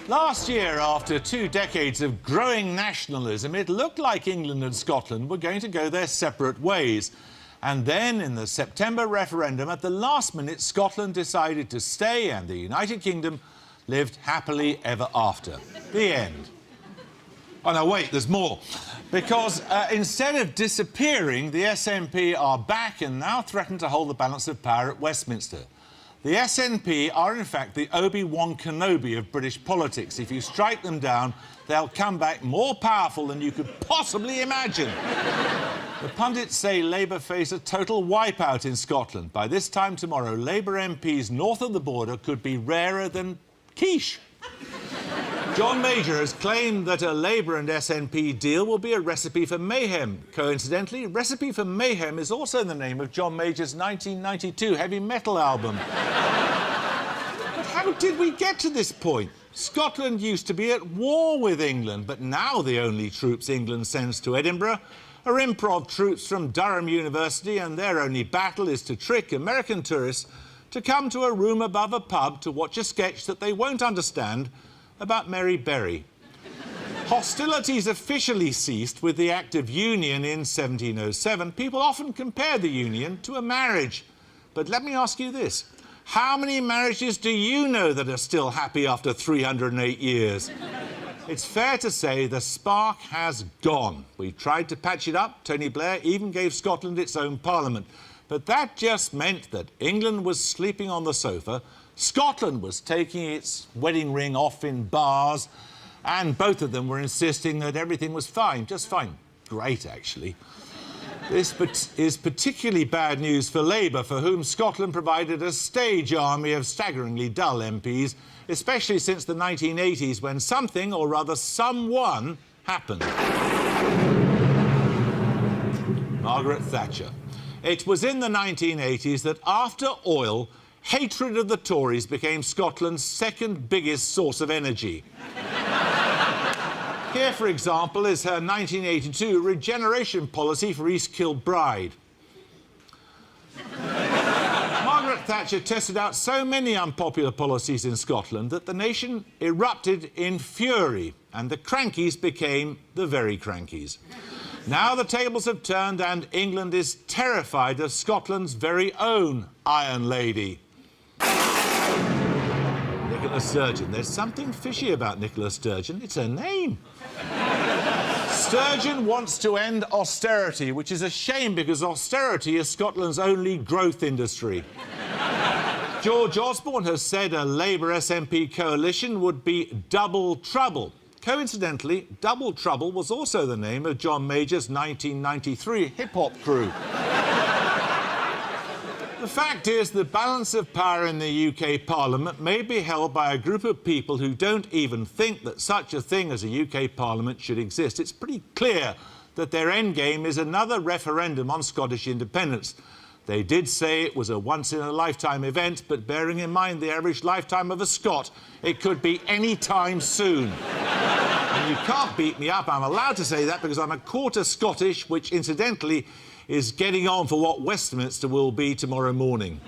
Last year, after 2 decades of growing nationalism, it looked like England and Scotland were going to go their separate ways. And then, in the September referendum, at the last minute, Scotland decided to stay and the United Kingdom lived happily ever after. The end. Oh, no, wait, there's more. Because instead of disappearing, the SNP are back and now threaten to hold the balance of power at Westminster. The SNP are, in fact, the Obi Wan Kenobi of British politics. If you strike them down, they'll come back more powerful than you could possibly imagine. The pundits say Labour face a total wipeout in Scotland. By this time tomorrow, Labour MPs north of the border could be rarer than quiche. John Major has claimed that a Labour and SNP deal will be a recipe for mayhem. Coincidentally, Recipe for Mayhem is also the name of John Major's 1992 heavy metal album. But how did we get to this point? Scotland used to be at war with England, but now the only troops England sends to Edinburgh are improv troops from Durham University, and their only battle is to trick American tourists to come to a room above a pub to watch a sketch that they won't understand about Mary Berry. Hostilities officially ceased with the Act of Union in 1707. People often compare the Union to a marriage. But let me ask you this. How many marriages do you know that are still happy after 308 years? It's fair to say the spark has gone. We tried to patch it up. Tony Blair even gave Scotland its own parliament. But that just meant that England was sleeping on the sofa, Scotland was taking its wedding ring off in bars, and both of them were insisting that everything was fine, just fine. Great, actually. This is particularly bad news for Labour, for whom Scotland provided a stage army of staggeringly dull MPs, especially since the 1980s, when something, or rather someone, happened. Margaret Thatcher. It was in the 1980s that, after oil, hatred of the Tories became Scotland's second biggest source of energy. Here, for example, is her 1982 regeneration policy for East Kilbride. Margaret Thatcher tested out so many unpopular policies in Scotland that the nation erupted in fury, and the crankies became the very crankies. Now the tables have turned and England is terrified of Scotland's very own Iron Lady. Nicola Sturgeon. There's something fishy about Nicola Sturgeon. It's her name. Sturgeon wants to end austerity, which is a shame because austerity is Scotland's only growth industry. George Osborne has said a Labour SNP coalition would be double trouble. Coincidentally, Double Trouble was also the name of John Major's 1993 hip-hop crew. The fact is, the balance of power in the UK Parliament may be held by a group of people who don't even think that such a thing as a UK Parliament should exist. It's pretty clear that their endgame is another referendum on Scottish independence. They did say it was a once-in-a-lifetime event, but bearing in mind the average lifetime of a Scot, it could be any time soon. And you can't beat me up. I'm allowed to say that because I'm a quarter Scottish, which, incidentally, is getting on for what Westminster will be tomorrow morning.